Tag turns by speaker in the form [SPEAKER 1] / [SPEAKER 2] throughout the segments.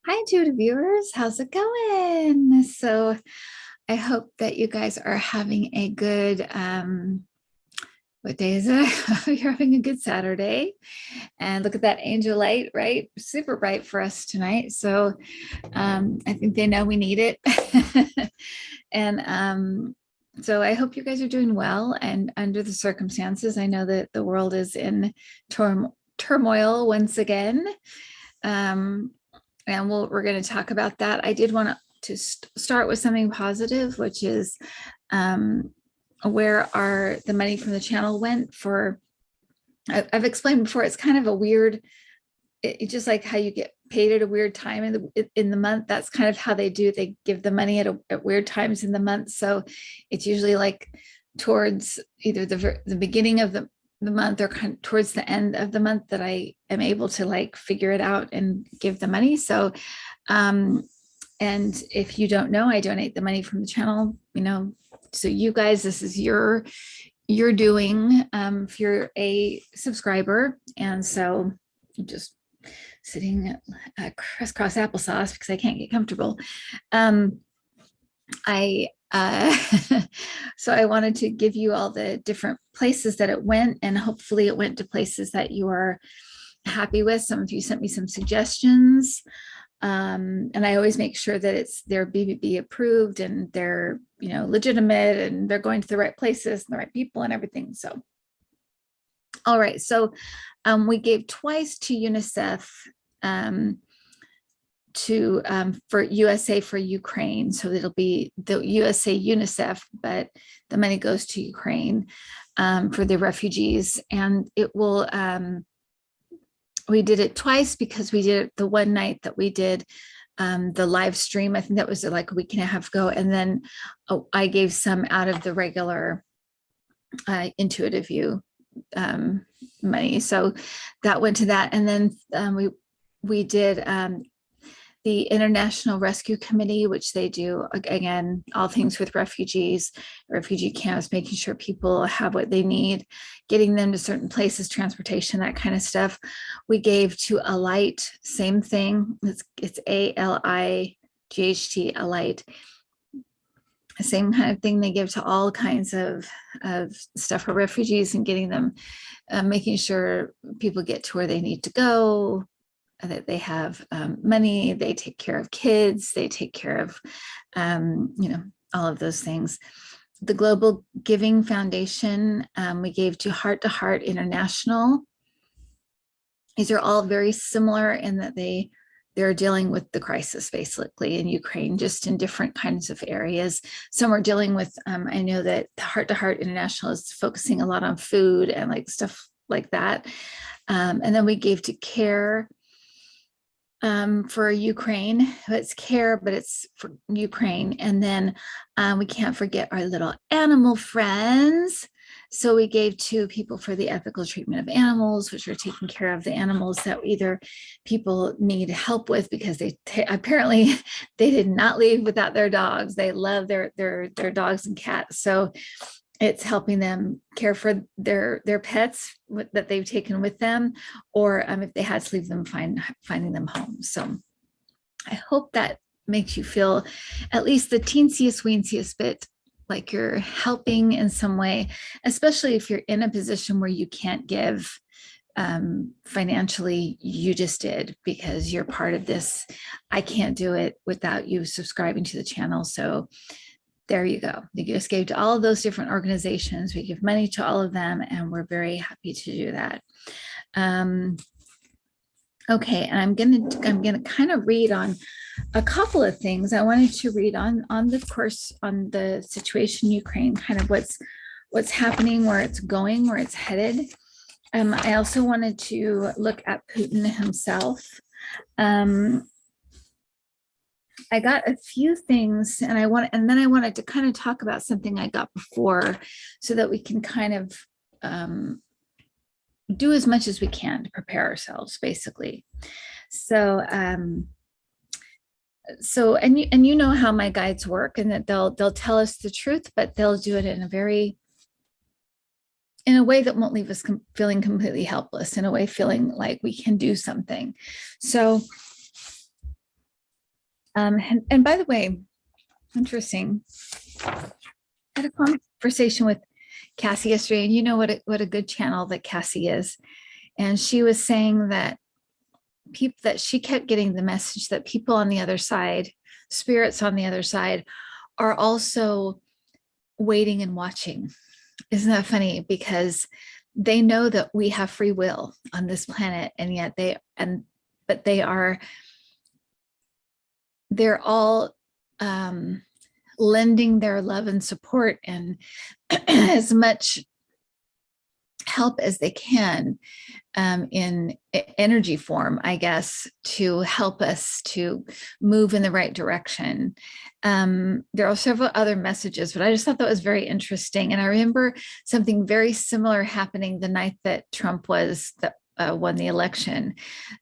[SPEAKER 1] Hi, Intuitive viewers. How's it going? So I hope that you guys are having a good, what day is it? You're having a good Saturday. And look at that angel light, right? Super bright for us tonight. So I think they know we need it. And so I hope you guys are doing well. And under the circumstances, I know that the world is in turmoil once again. Um, and we're going to talk about that. I did want to start with something positive, which is where the money from the channel went for. I've explained before. It's kind of a weird. It's just like how you get paid at a weird time in the month. That's kind of how they do. They give the money at weird times in the month. So it's usually like towards either the beginning of the month or kind of towards the end of the month that I am able to like figure it out and give the money. So, and if you don't know, I donate the money from the channel, so you guys, this is your doing, if you're a subscriber. And so I'm just sitting crisscross applesauce because I can't get comfortable. I so I wanted to give you all the different places that it went, and hopefully it went to places that you are happy with. Some of you sent me some suggestions, and I always make sure that they're BBB approved and they're legitimate and they're going to the right places and the right people and everything. So, all right, so we gave twice to UNICEF. For USA for Ukraine. So it'll be the USA UNICEF, but the money goes to Ukraine for the refugees. And it will, we did it twice because we did it the one night that we did the live stream. I think that was like a week and a half ago. And then I gave some out of the regular Intuitiview money. So that went to that. And then we did the International Rescue Committee, which they do, again, all things with refugees, refugee camps, making sure people have what they need, getting them to certain places, transportation, that kind of stuff. We gave to Alight, same thing. It's ALIGHT, Alight. Same kind of thing they give to all kinds of stuff for refugees and getting them, making sure people get to where they need to go, that they have money, they take care of kids, they take care of, all of those things. The Global Giving Foundation, we gave to Heart International. These are all very similar in that they're dealing with the crisis basically in Ukraine, just in different kinds of areas. Some are dealing with, I know that Heart International is focusing a lot on food and like stuff like that. And then we gave to CARE, for Ukraine. It's CARE, but it's for Ukraine. And then we can't forget our little animal friends. So we gave to people for the ethical treatment of animals, which are taking care of the animals that either people need help with because apparently they did not leave without their dogs. They love their dogs and cats. So it's helping them care for their pets that they've taken with them, or if they had to leave them, finding them homes. So I hope that makes you feel at least the teensiest weенsiest bit like you're helping in some way, especially if you're in a position where you can't give financially. You just did because you're part of this. I can't do it without you subscribing to the channel. So there you go. You just gave to all of those different organizations. We give money to all of them, and we're very happy to do that. Okay, and I'm gonna kind of read on a couple of things. I wanted to read on the course on the situation in Ukraine, kind of what's happening, where it's going, where it's headed. I also wanted to look at Putin himself. I got a few things, and then I wanted to kind of talk about something I got before, so that we can kind of do as much as we can to prepare ourselves, basically. So, and you know how my guides work, and that they'll tell us the truth, but they'll do it in a way that won't leave us feeling completely helpless, in a way feeling like we can do something. So And by the way, interesting. I had a conversation with Cassie yesterday, and you know what a good channel that Cassie is. And she was saying that people, that she kept getting the message that people on the other side, spirits on the other side, are also waiting and watching. Isn't that funny? Because they know that we have free will on this planet, and yet but they're all lending their love and support and as much help as they can in energy form, I guess, to help us to move in the right direction. There are several other messages, but I just thought that was very interesting. And I remember something very similar happening the night that Trump won the election,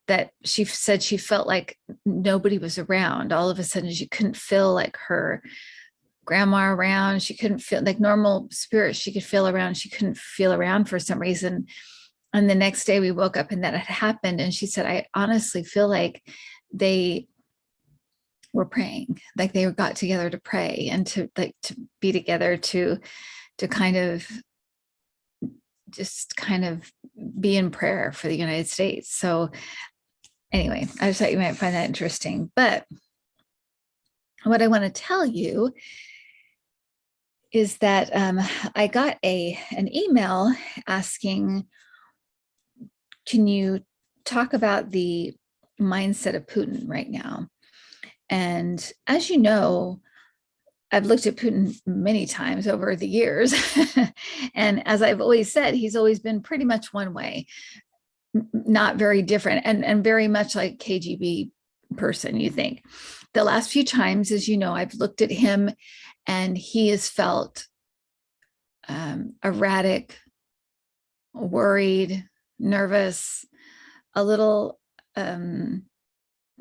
[SPEAKER 1] that she said she felt like nobody was around. All of a sudden, she couldn't feel like her grandma around. She couldn't feel like normal spirits she could feel around. She couldn't feel around for some reason. And the next day we woke up and that had happened. And she said, I honestly feel like they were praying, like they got together to pray and to be together to kind of be in prayer for the United States. So anyway, I just thought you might find that interesting. But what I want to tell you is that I got an email asking, can you talk about the mindset of Putin right now? And as you know, I've looked at Putin many times over the years. And as I've always said, he's always been pretty much one way, not very different, and very much like KGB person, you think. The last few times, as you know, I've looked at him and he has felt erratic, worried, nervous, a little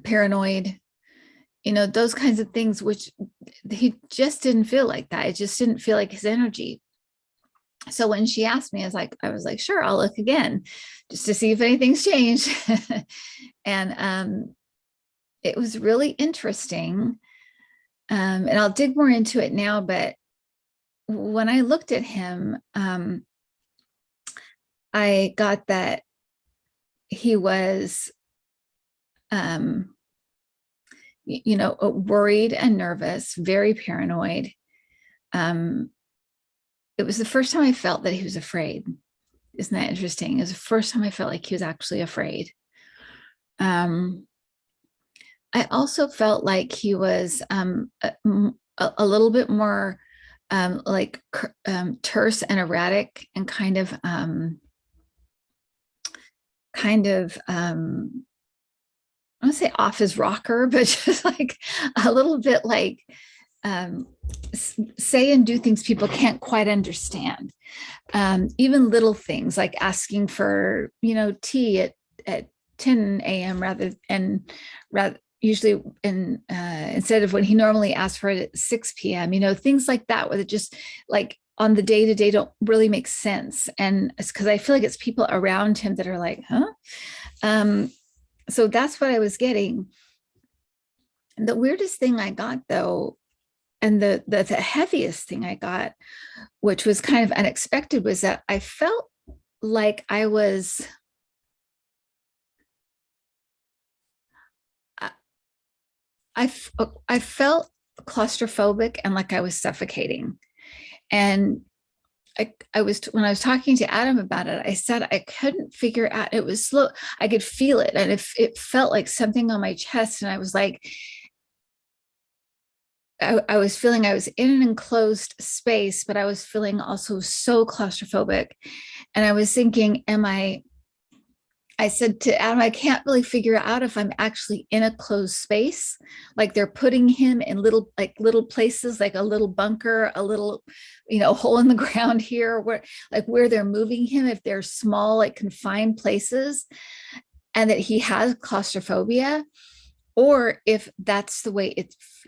[SPEAKER 1] paranoid, those kinds of things, which he just didn't feel like that. It just didn't feel like his energy. So when she asked me, I was like, sure, I'll look again just to see if anything's changed. And it was really interesting. And I'll dig more into it now, but when I looked at him, I got that he was, worried and nervous, very paranoid. It was the first time I felt that he was afraid. Isn't that interesting? It was the first time I felt like he was actually afraid. I also felt like he was a little bit more terse and erratic and kind of I don't say off his rocker, but just like a little bit like say and do things people can't quite understand. Even little things like asking for, tea at 10 a.m. rather usually instead of when he normally asks for it at 6 p.m., things like that, where it just like on the day to day don't really make sense. And it's because I feel like it's people around him that are like, huh? So that's what I was getting. The weirdest thing I got, though, and the heaviest thing I got, which was kind of unexpected, was that I felt like I felt claustrophobic and like I was suffocating. And when I was talking to Adam about it, I said I couldn't figure out, it was slow. I could feel it. And it felt like something on my chest. And I was like, I was feeling I was in an enclosed space, but I was feeling also so claustrophobic. And I was thinking, I said to Adam, I can't really figure out if I'm actually in a closed space. Like they're putting him in little places, like a little bunker, a little, hole in the ground here, where they're moving him, if they're small, like confined places, and that he has claustrophobia, or if that's the way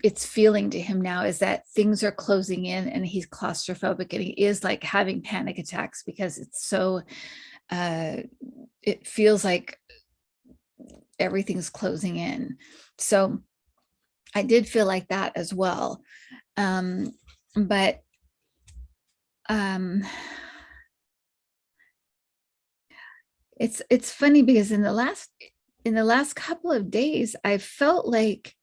[SPEAKER 1] it's feeling to him now, is that things are closing in and he's claustrophobic and he is like having panic attacks because it's so it feels like everything's closing in. So I did feel like that as well. But um, it's funny because in the last couple of days, I felt like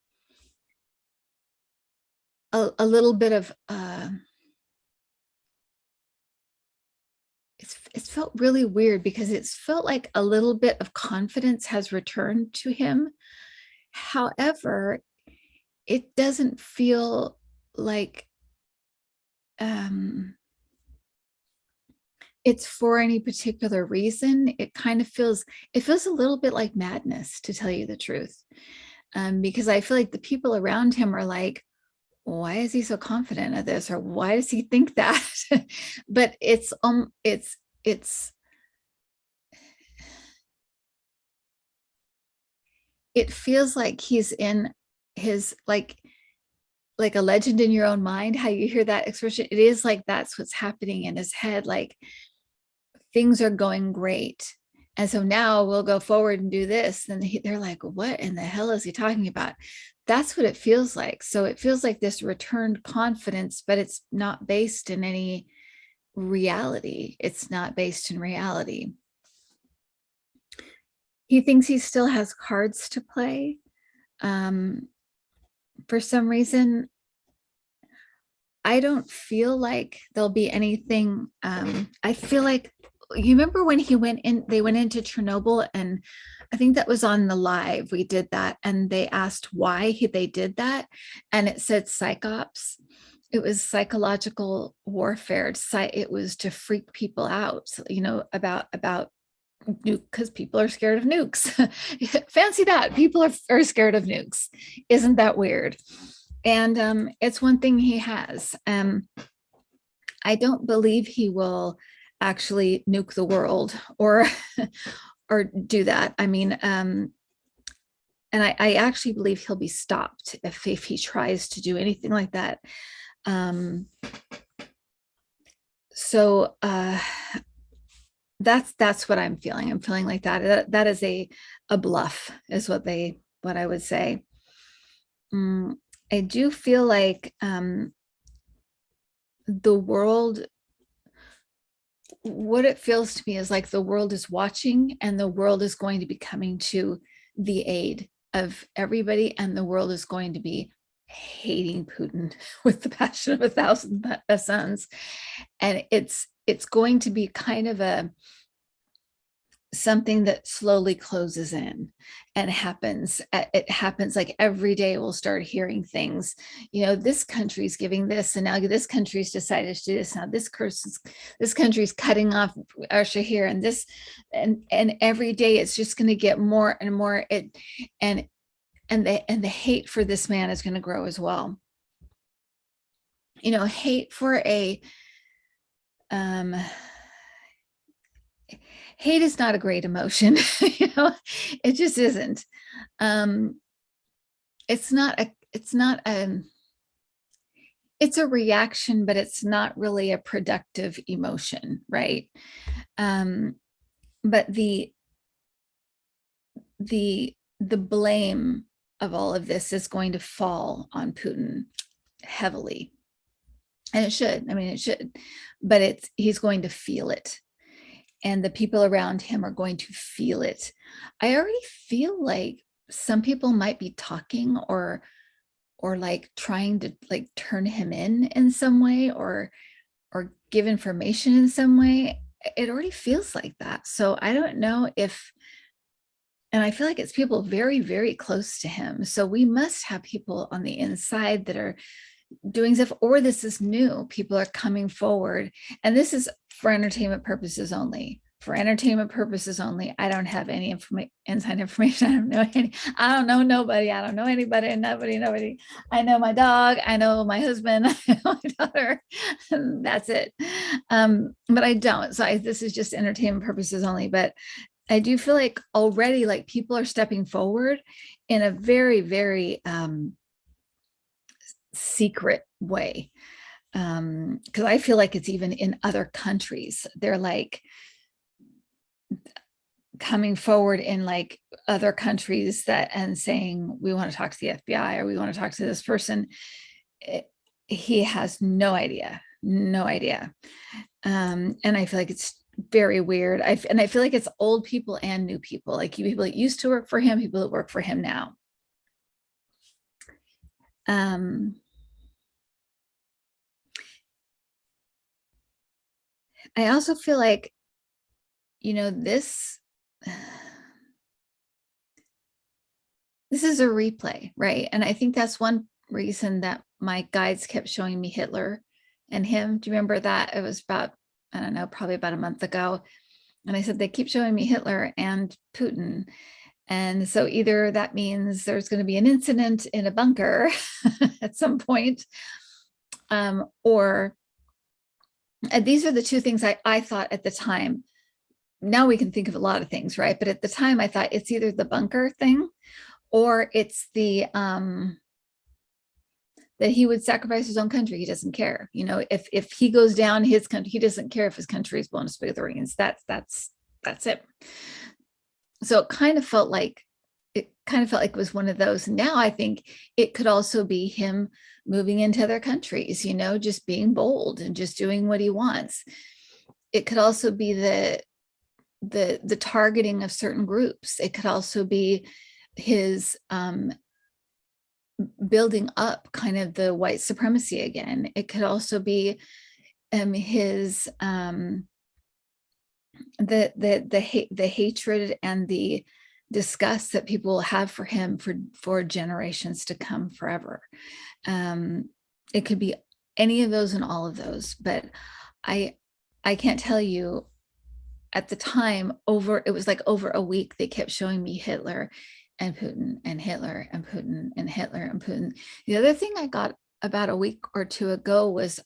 [SPEAKER 1] a little bit of it's felt really weird because it's felt like a little bit of confidence has returned to him. However, it doesn't feel like um, it's for any particular reason. It feels a little bit like madness, to tell you the truth. Because I feel like the people around him are like, why is he so confident of this? Or why does he think that? But it feels like he's in his like a legend in your own mind, how you hear that expression. It is like that's what's happening in his head. Like things are going great. And so now we'll go forward and do this. And they're like, what in the hell is he talking about? That's what it feels like. So it feels like this returned confidence, but it's not based in any reality. It's not based in reality. He thinks he still has cards to play. For some reason, I don't feel like there'll be anything. I feel like, you remember when they went into Chernobyl, and I think that was on the live. We did that, and they asked why they did that. And it said psychops. It was psychological warfare. It was to freak people out, about nuke, because people are scared of nukes. Fancy that. People are scared of nukes. Isn't that weird? And it's one thing he has. I don't believe he will actually nuke the world or or do that. I mean, and I actually believe he'll be stopped if he tries to do anything like that. So that's what I'm feeling. I'm feeling like that is a bluff, is what I would say. I do feel like the world, what it feels to me is like the world is watching, and the world is going to be coming to the aid of everybody, and the world is going to be hating Putin with the passion of 1,000 suns. And it's going to be kind of something that slowly closes in and happens. It happens like every day we'll start hearing things, this country's giving this, and now this country's decided to do this. Now this country's cutting off Russia here, and this, and every day it's just going to get more and more. And the hate for this man is going to grow as well. Hate for hate is not a great emotion. It just isn't. It's a reaction, but it's not really a productive emotion, right? But the blame of all of this is going to fall on Putin heavily. And it should. I mean, it should. But he's going to feel it. And the people around him are going to feel it. I already feel like some people might be talking or like trying to like turn him in some way, or give information in some way. It already feels like that. So I don't know if, and I feel like it's people very, very close to him. So we must have people on the inside that are doing stuff, or this is new. People are coming forward, and this is for entertainment purposes only. For entertainment purposes only. I don't have any inside information. I don't know nobody. I don't know anybody. Nobody. I know my dog. I know my husband. I know my daughter. That's it. But I don't. So this is just entertainment purposes only. But I do feel like already, like, people are stepping forward in a very, very secret way. Because I feel like it's even in other countries. They're like, coming forward in like other countries that and saying, we want to talk to the FBI or we want to talk to this person. He has no idea, no idea. And I feel like it's very weird. And I feel like it's old people and new people, like people that used to work for him, people that work for him now. I also feel like, this is a replay, right? And I think that's one reason that my guides kept showing me Hitler and him. Do you remember that? It was about, I don't know, probably about a month ago. And I said, they keep showing me Hitler and Putin. And so either that means there's going to be an incident in a bunker at some point, or these are the two things I thought at the time. Now we can think of a lot of things, right? But at the time I thought it's either the bunker thing or it's the that he would sacrifice his own country. He doesn't care. If he goes down, his country, he doesn't care if his country is blown to smithereens. That's it. So it kind of felt like it was one of those. Now I think it could also be him moving into other countries, just being bold and just doing what he wants. It could also be the targeting of certain groups. It could also be his building up kind of the white supremacy again. It could also be his the hatred and the disgust that people have for him for generations to come, forever. It could be any of those and all of those, but I can't tell you. At the time, it was like over a week, they kept showing me Hitler and Putin and Hitler and Putin and Hitler and Putin. The other thing I got about a week or two ago was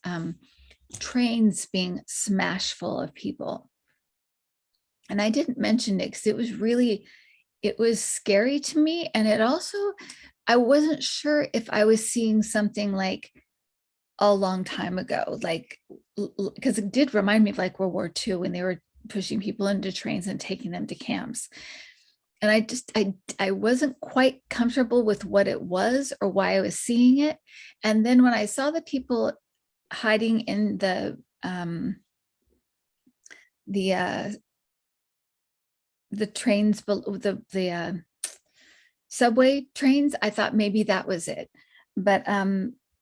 [SPEAKER 1] trains being smashed full of people. And I didn't mention it because it was scary to me. And it also, I wasn't sure if I was seeing something like a long time ago, like, because it did remind me of like World War II when they were pushing people into trains and taking them to camps. And I wasn't quite comfortable with what it was or why I was seeing it. And then when I saw the people hiding in the trains, the subway trains, I thought maybe that was it.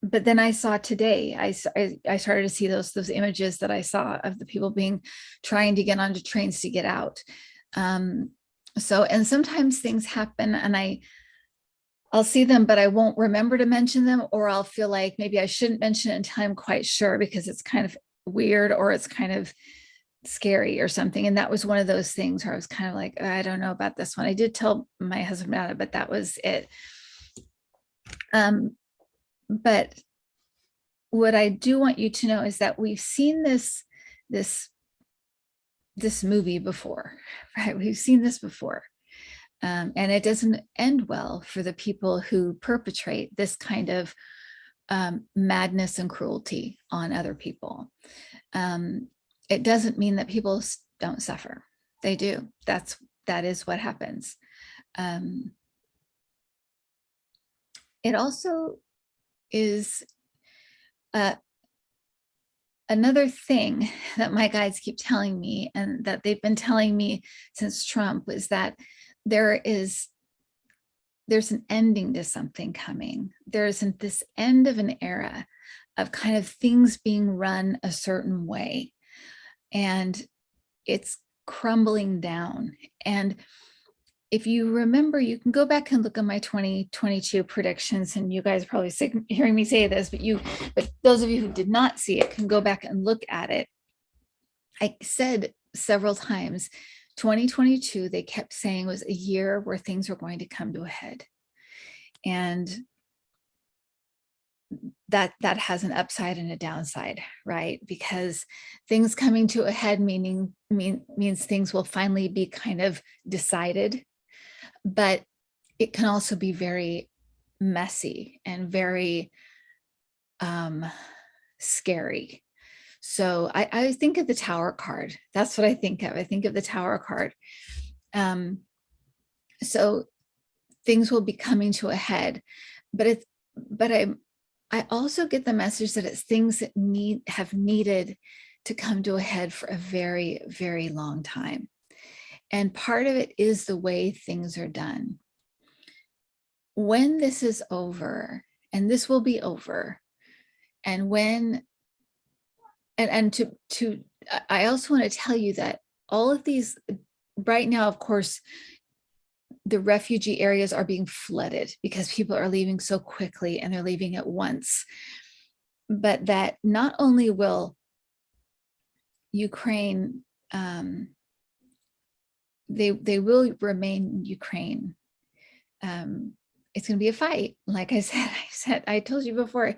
[SPEAKER 1] But then I saw today, I started to see those images that I saw of the people trying to get onto trains to get out. So, and sometimes things happen and I'll see them, but I won't remember to mention them, or I'll feel like maybe I shouldn't mention it until I'm quite sure because it's kind of weird or it's kind of scary or something. And that was one of those things where I was kind of like, I don't know about this one. I did tell my husband about it, but that was it. But what I do want you to know is that we've seen this movie before, right? We've seen this before. And it doesn't end well for the people who perpetrate this kind of madness and cruelty on other people. It doesn't mean that people don't suffer. They do. That is what happens. It also is another thing that my guides keep telling me, and that they've been telling me since Trump, is that there's an ending to something coming. There's this end of an era of kind of things being run a certain way, and it's crumbling down. And if you remember, you can go back and look at my 2022 predictions, and you guys are probably sick of hearing me say this, but those of you who did not see it can go back and look at it. I said several times, 2022, they kept saying, was a year where things were going to come to a head. And that has an upside and a downside, right? Because things coming to a head means things will finally be kind of decided, but it can also be very messy and very scary. So I think of the Tower card. That's what I think of. I think of the Tower card. So things will be coming to a head, but I also get the message that it's things that have needed to come to a head for a very, very long time. And part of it is the way things are done. When this is over, and this will be over, and I also want to tell you that all of these right now, of course, the refugee areas are being flooded because people are leaving so quickly and they're leaving at once. But that not only will Ukraine, they will remain Ukraine. It's going to be a fight. Like I told you before,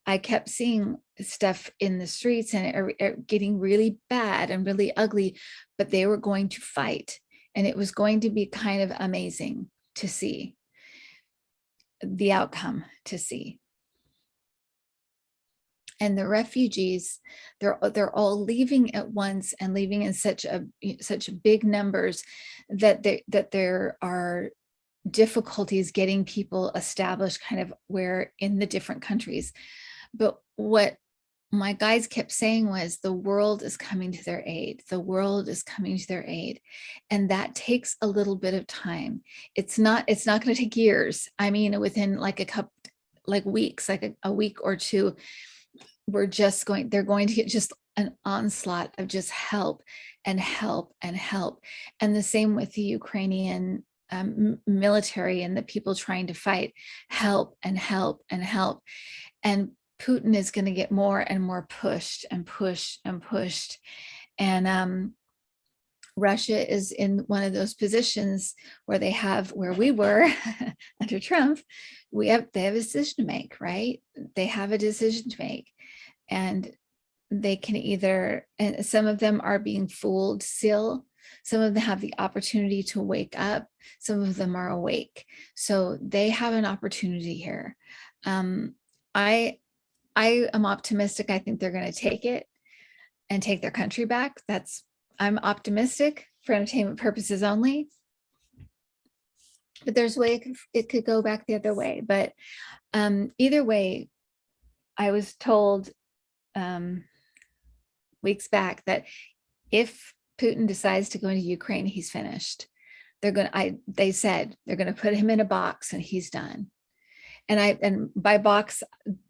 [SPEAKER 1] I kept seeing stuff in the streets and it getting really bad and really ugly, but they were going to fight. And it was going to be kind of amazing to see the outcome, to see. And the refugees, they're all leaving at once and leaving in such big numbers that there are difficulties getting people established kind of where in the different countries. But what my guides kept saying was the world is coming to their aid. The world is coming to their aid. And that takes a little bit of time. It's not going to take years. I mean, within like weeks, like a week or two, they're going to get just an onslaught of just help and help and help. And the same with the Ukrainian military and the people trying to fight, help and help and help. And Putin is going to get more and more pushed and pushed and pushed. And Russia is in one of those positions where where we were under Trump, they have a decision to make, right? They have a decision to make. And they can and some of them are being fooled still. Some of them have the opportunity to wake up. Some of them are awake. So they have an opportunity here. I am optimistic. I think they're going to take it and take their country back. I'm optimistic for entertainment purposes only. But there's a way it could go back the other way. But either way, I was told weeks back that if Putin decides to go into Ukraine, he's finished. They said they're going to put him in a box and he's done. And by box,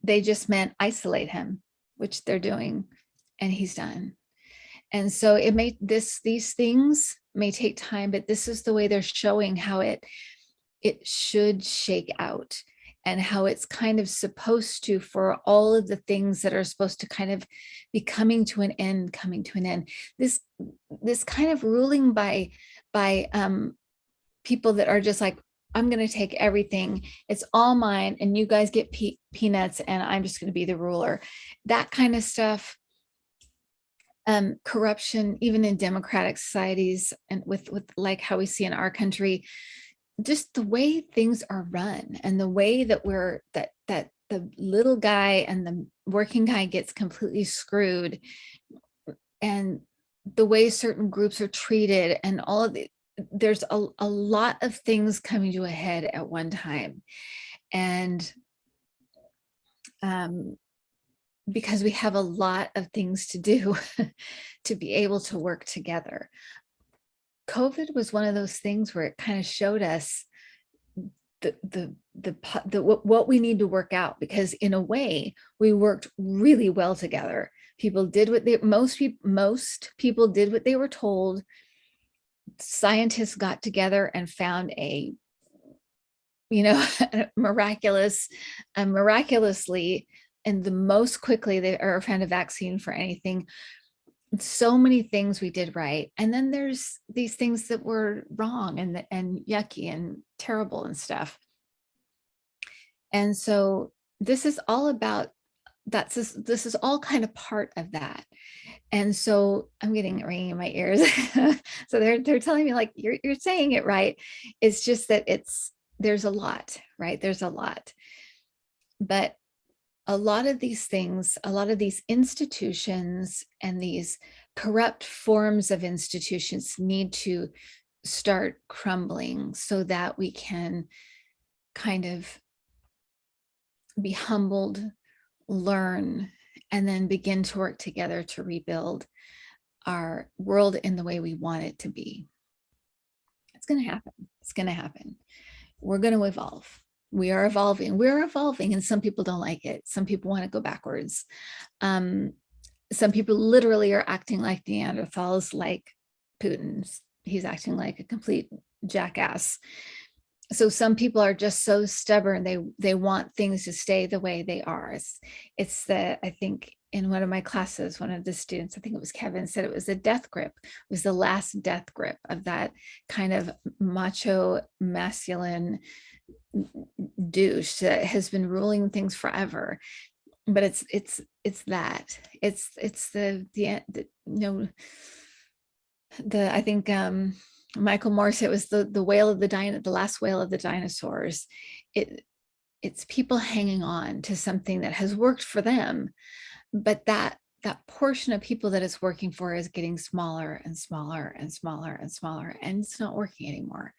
[SPEAKER 1] they just meant isolate him, which they're doing, and he's done. And so these things may take time, but this is the way they're showing how it should shake out, and how it's kind of supposed to, for all of the things that are supposed to kind of be coming to an end. This kind of ruling by people that are just like, I'm going to take everything. It's all mine. And you guys get peanuts and I'm just going to be the ruler. That kind of stuff. Corruption, even in democratic societies, and with like how we see in our country, just the way things are run, and the way that that the little guy and the working guy gets completely screwed, and the way certain groups are treated, and all of there's a lot of things coming to a head at one time. And because we have a lot of things to do to be able to work together. COVID was one of those things where it kind of showed us what we need to work out, because in a way we worked really well together. People did most people did what they were told. Scientists got together and found miraculously, and the most quickly they ever found a vaccine for anything. So many things we did right. And then there's these things that were wrong and yucky and terrible and stuff. And so this is all about that. This is all kind of part of that. And so I'm getting it ringing in my ears. So they're telling me, like, you're saying it right. It's just that there's a lot, right? There's a lot. But a lot of these things, a lot of these institutions and these corrupt forms of institutions need to start crumbling so that we can kind of be humbled, learn, and then begin to work together to rebuild our world in the way we want it to be. It's going to happen. It's going to happen. We're going to evolve. We are evolving. We're evolving, and some people don't like it. Some people want to go backwards. Some people literally are acting like Neanderthals, like Putin's. He's acting like a complete jackass. So some people are just so stubborn. They want things to stay the way they are. It's the, I think in one of my classes, one of the students, I think it was Kevin, said it was the death grip. It was the last death grip of that kind of macho, masculine douche that has been ruling things forever. But it's that. It's the you know, I think Michael Moore said it was the whale of the last whale of the dinosaurs. It's people hanging on to something that has worked for them, but that portion of people that it's working for is getting smaller and smaller and smaller and smaller, and it's not working anymore.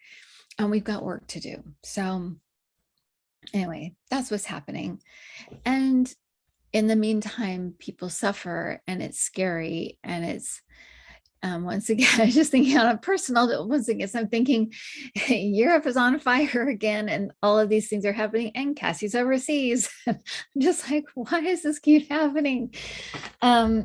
[SPEAKER 1] And we've got work to do. So anyway, that's what's happening. And in the meantime, people suffer, and it's scary, and it's once again, I was just thinking on a personal, once again, so I'm thinking Europe is on fire again, and all of these things are happening, and Cassie's overseas. I'm just like, why does this keep happening? So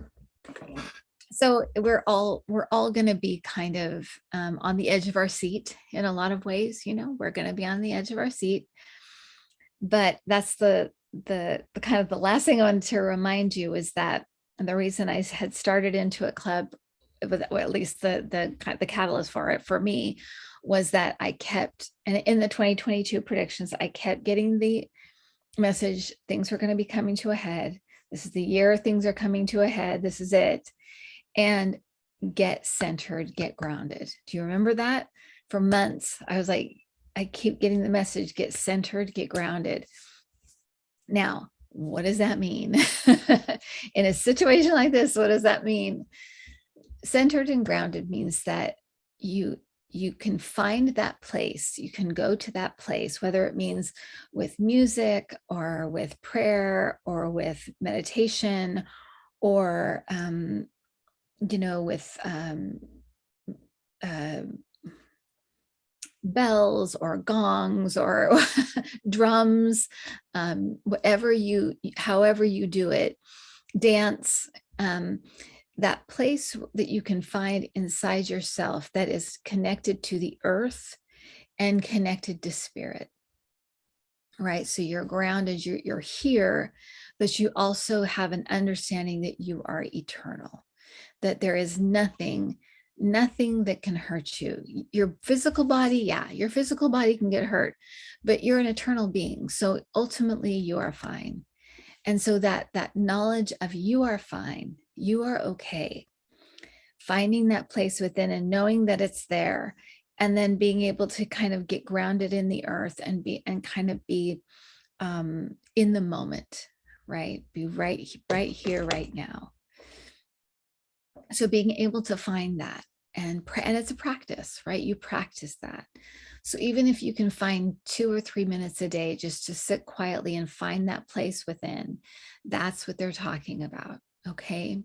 [SPEAKER 1] we're all going to be kind of on the edge of our seat in a lot of ways. You know, we're going to be on the edge of our seat, but that's the kind of the last thing I wanted to remind you is that, and the reason I had started into a club, well, at least the catalyst for it for me, was that I kept, and in the 2022 predictions, I kept getting the message, things were going to be coming to a head. This is the year things are coming to a head. This is it. And get centered, get grounded. Do you remember that? For months, I was like, I keep getting the message, get centered, get grounded. Now, what does that mean? In a situation like this, what does that mean? Centered and grounded means that you can find that place, you can go to that place, whether it means with music or with prayer or with meditation or you know, with bells or gongs or drums, however you do it, dance, that place that you can find inside yourself that is connected to the earth and connected to spirit, right? So you're grounded, you're here, but you also have an understanding that you are eternal, that there is nothing that can hurt you. Your physical body, yeah, your physical body can get hurt, but you're an eternal being. So ultimately you are fine. And so that knowledge of you are fine, you are okay, finding that place within and knowing that it's there, and then being able to kind of get grounded in the earth and kind of be in the moment, right? Be right here, right now. So being able to find that, and it's a practice, right? You practice that. So even if you can find 2 or 3 minutes a day just to sit quietly and find that place within, that's what they're talking about, okay?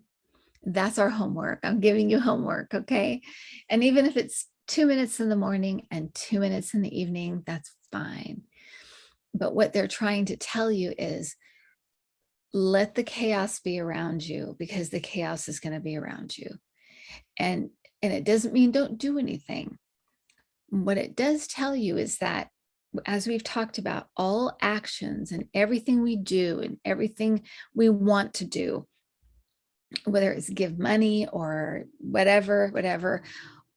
[SPEAKER 1] That's our homework. I'm giving you homework, okay? And even if it's 2 minutes in the morning and 2 minutes in the evening, that's fine. But what they're trying to tell you is, let the chaos be around you, because the chaos is going to be around you. And it doesn't mean don't do anything. What it does tell you is that, as we've talked about, all actions and everything we do and everything we want to do, whether it's give money or whatever,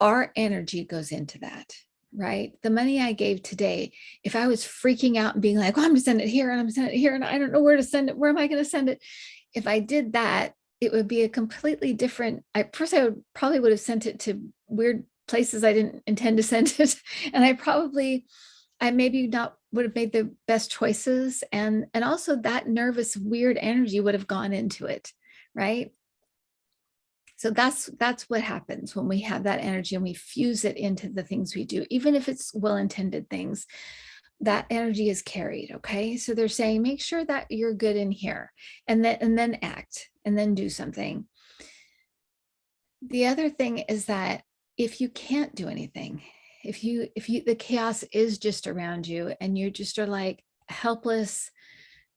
[SPEAKER 1] our energy goes into that, right? The money I gave today, if I was freaking out and being like, oh, I'm gonna send it here and I'm gonna send it here and I don't know where to send it, where am I going to send it? If I did that, it would be a completely different, I probably would have sent it to weird places I didn't intend to send it. And I maybe not would have made the best choices. And also that nervous, weird energy would have gone into it, right? So that's what happens when we have that energy and we fuse it into the things we do, even if it's well-intended things. That energy is carried. Okay, so they're saying make sure that you're good in here, and then act, and then do something. The other thing is that if you can't do anything, if you the chaos is just around you and you just are like helpless,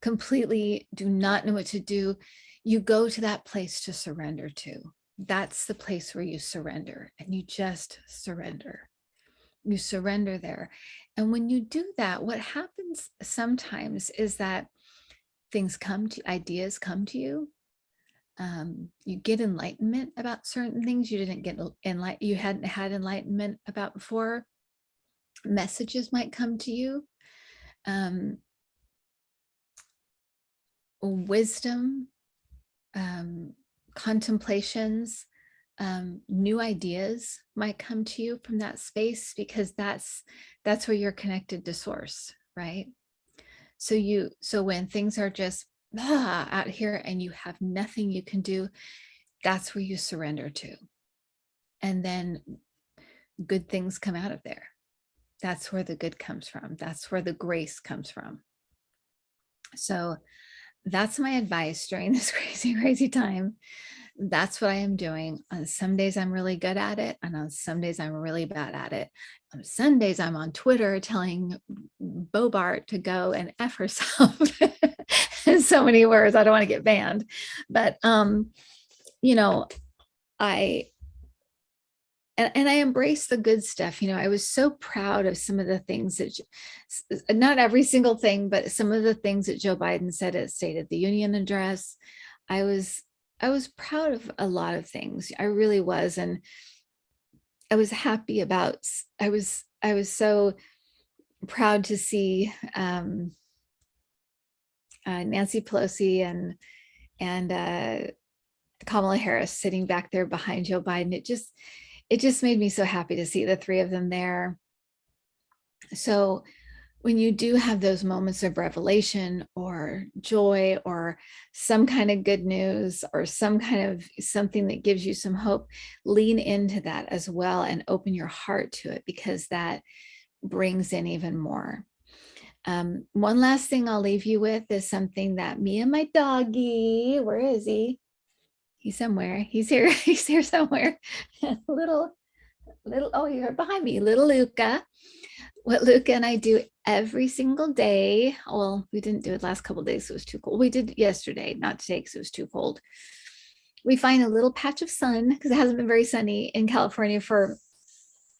[SPEAKER 1] completely do not know what to do, you go to that place to surrender to. That's the place where you surrender, and you just surrender. You surrender there. And when you do that, what happens sometimes is that things come to ideas come to you. You get enlightenment about certain things you didn't get you hadn't had enlightenment about before. Messages might come to you. Wisdom, contemplations, new ideas might come to you from that space, because that's where you're connected to source, right? So when things are just out here and you have nothing you can do, that's where you surrender to, and then good things come out of there. That's where the good comes from. That's where the grace comes from. So that's my advice during this crazy time. That's what I am doing. On some days I'm really good at it, and on some days I'm really bad at it. On some days I'm on Twitter telling Bobart to go and F herself in so many words. I don't want to get banned, but you know, I embrace the good stuff. I was so proud of some of the things that, not every single thing, but some of the things that Joe Biden said at State of the Union address. I was proud of a lot of things. I really was. And I was happy about, I was so proud to see Nancy Pelosi and Kamala Harris sitting back there behind Joe Biden. It just made me so happy to see the three of them there. So when you do have those moments of revelation or joy or some kind of good news or some kind of something that gives you some hope, lean into that as well and open your heart to it, because that brings in even more. One last thing I'll leave you with is something that me and my doggy, where is he? He's somewhere. He's here. He's here somewhere. little, oh, you're behind me. Little Luca. What Luca and I do every single day. Well, we didn't do it last couple of days. So it was too cold. We did yesterday, not today because it was too cold. We find a little patch of sun, because it hasn't been very sunny in California for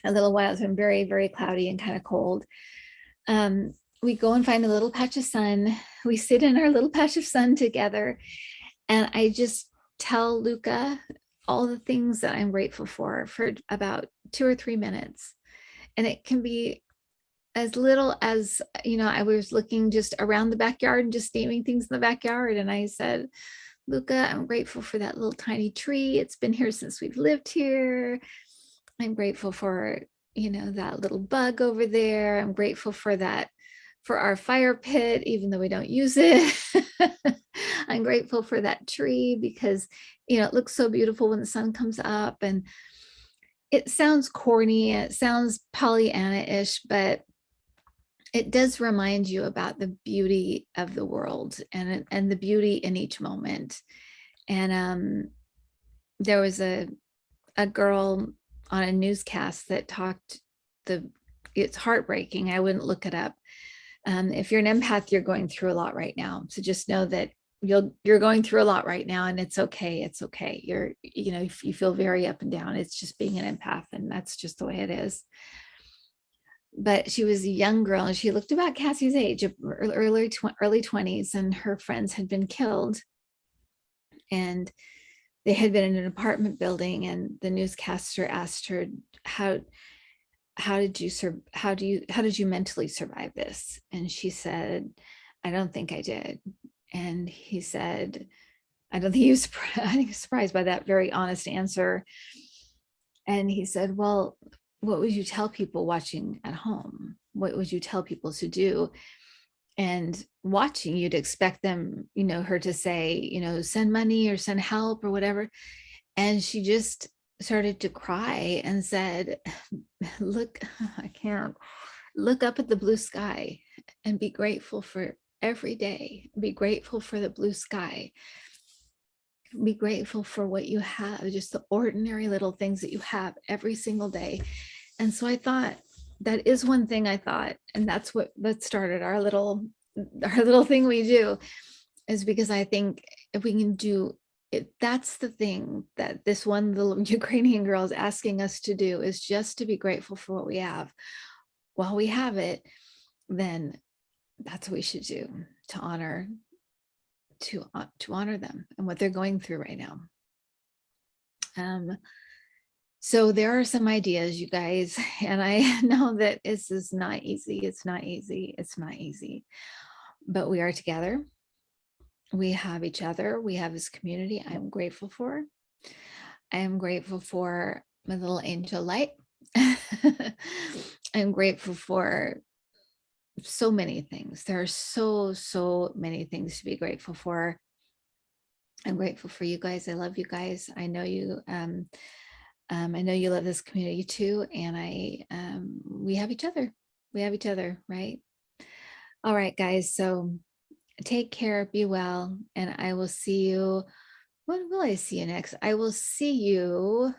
[SPEAKER 1] a little while. It's been very, very cloudy and kind of cold. We go and find a little patch of sun. We sit in our little patch of sun together. And I just tell Luca all the things that I'm grateful for about 2 or 3 minutes. And it can be as little as, I was looking just around the backyard and just naming things in the backyard. And I said, Luca, I'm grateful for that little tiny tree. It's been here since we've lived here. I'm grateful for, that little bug over there. I'm grateful for that, for our fire pit, even though we don't use it. I'm grateful for that tree because, it looks so beautiful when the sun comes up. And it sounds corny, it sounds Pollyanna-ish, but it does remind you about the beauty of the world and the beauty in each moment. And there was a girl on a newscast that talked, it's heartbreaking. I wouldn't look it up. If you're an empath, you're going through a lot right now. So just know that you're going through a lot right now, and it's okay. It's okay. You feel very up and down. It's just being an empath, and that's just the way it is. But she was a young girl, and she looked about Cassie's age, early 20s, and her friends had been killed. And they had been in an apartment building, and the newscaster asked her, how did you mentally survive this? And she said, I don't think I did. And he said, I think he was surprised by that very honest answer. And he said, well, what would you tell people watching at home? What would you tell people to do? And watching, you'd expect them, her to say, send money or send help or whatever. And she just started to cry and said, look, I can't, look up at the blue sky and be grateful for every day. Be grateful for the blue sky. Be grateful for what you have, just the ordinary little things that you have every single day. And so I thought, that is one thing I thought, and that's what that started our little thing we do, is because I think if we can do it, that's the thing that this one little Ukrainian girl is asking us to do, is just to be grateful for what we have while we have it. Then that's what we should do to honor them and what they're going through right now. So there are some ideas, you guys, and I know that this is not easy. It's not easy. It's not easy, but we are together. We have each other. We have this community I'm grateful for. I am grateful for my little angel light. I'm grateful for so many things. There are so many things to be grateful for. I'm grateful for you guys. I love you guys. I know you love this community too, and we have each other. We have each other, right? All right, guys. So take care, be well, and I will see you. When will I see you next? I'll see you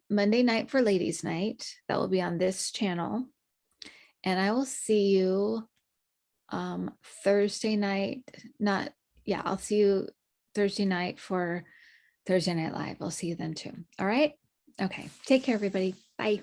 [SPEAKER 1] Monday night for Ladies Night. That will be on this channel. And I will see you Thursday night. I'll see you Thursday night for Thursday Night Live. I'll see you then too. All right. Okay. Take care, everybody. Bye.